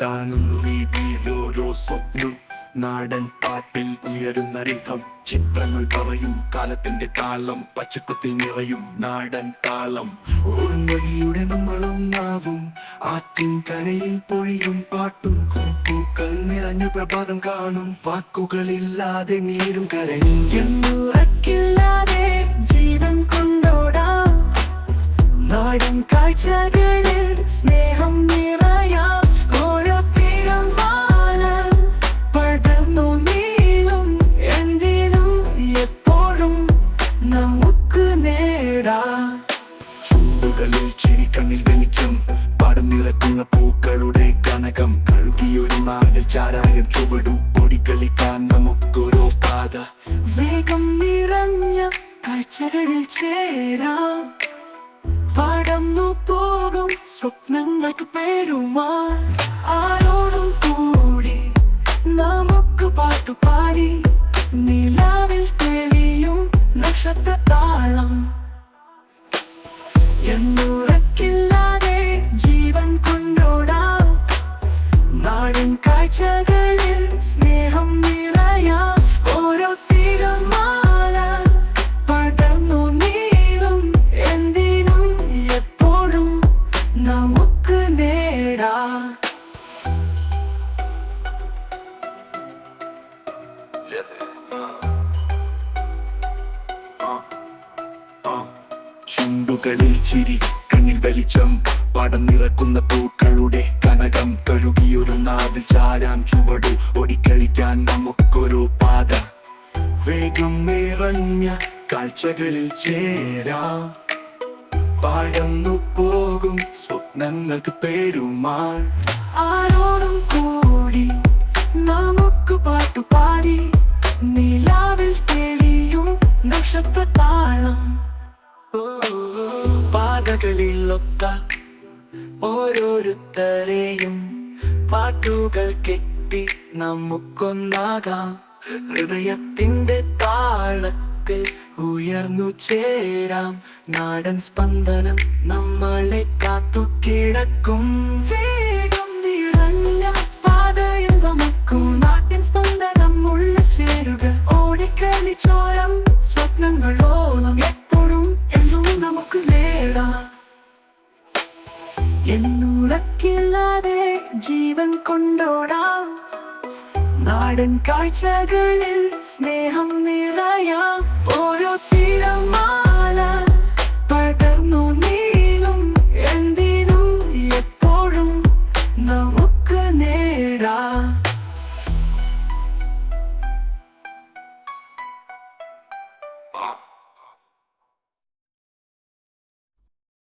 താനുന്നു വീതിയിലോരോ സ്വപ്നം, നാടൻ പാട്ടിൽ ഉയരുന്ന രഥം. ചിത്രങ്ങൾ പറയും കാലത്തിന്റെ താളം, പച്ചക്കുത്തി നിറയും നാടൻ താളം. ഓടും വഴിയുടെ നമ്മളൊന്നാവും, ആറ്റിൻ കരയിൽ പൊഴിയും പാട്ടും. പൂക്കൾ നിറഞ്ഞു പ്രഭാതം കാണും, വാക്കുകളില്ലാതെ നീരും കരയും. എന്നുറക്കില്ലാതെ ജീവൻ കൊണ്ടോടാം, നാടൻ കാഴ്ചകളിൽ സ്നേഹം നിറയാം. ഓരോ തിരമാല പടർന്നു നീളും, എന്തിനും എപ്പോഴും നമുക്ക് നേടാം. ചുണ്ടുകളിൽ ചിരി, കണ്ണിൽ വെളിച്ചം, പാടം നിറക്കുന്ന പൂക്കളുടെ കനകം. കഴുകിയൊരു നാളിൽ ചാരായം ചുവടു, ഓടിക്കളിക്കാൻ നമുക്കൊരു പാത. വേഗം നിറഞ്ഞ കാഴ്ചകളിൽ ചേരാം, പടർന്നു പോകും സ്വപ്നങ്ങൾക്ക് പേരുമാൻ. ആരോടും കൂടി നമുക്ക് പാട്ടുപാടി, നിലാവിൽ തെളിയും നക്ഷത്രത്താളം. എന്നുറക്കില്ലാതെ ജീവൻ കൊണ്ടോടാം, നാടൻ കാഴ്ചകളിൽ സ്നേഹം നിറയാം. ഓരോ തിരമാല പടർന്നു നീളും, എന്തിനും എപ്പോഴും നമുക്ക് നേടാം. ചുണ്ടുകളിൽ ചിരി, കണ്ണിൽ വെളിച്ചം, പാടം നിറക്കുന്ന പൂക്കളുടെ കനകം. കഴുകിയൊരു നാവിൽ ചാരാം ചുവടു, ഓടിക്കളിക്കാൻ നമുക്കൊരു പാത. വേഗം നിറഞ്ഞ കാഴ്ചകളിൽ ചേരാം, പടർന്നു പോകും സ്വപ്നങ്ങൾക്ക് പേരുമാൻ. ആരോടും കൂടി നമുക്ക് പാട്ടുപാടി, നിലാവിൽ തെളിയും നക്ഷത്രത്താളം. പാതകളിലൊത്ത ഓരോരുത്തരെയും പാട്ടുകൾ കെട്ടി നമുക്കൊന്നാകാം. ഹൃദയത്തിന്റെ താളത്തിൽ ഉയർന്നു ചേരാം, നാടൻ സ്പന്ദനം നമ്മളെ കാത്തു കിടക്കും. വേഗം നിറഞ്ഞ പാതയിൽ നമുക്കു നാട്ടിൻ സ്പന്ദനം ഉള്ളിൽ ചേരുക. ഓടിക്കളിച്ചോരം സ്വപ്നങ്ങളോളം എപ്പോഴും എന്നും നമുക്ക് നേടാം. എന്നുറക്കില്ലാതെ ജീവൻ കൊണ്ടോടാം, നാടൻ കാഴ്ചകളിൽ സ്നേഹം നിറയാം. ഓരോ തിരമാല പടർന്നു നീളും, എന്തിനും എപ്പോഴും നമുക്ക് നേടാം.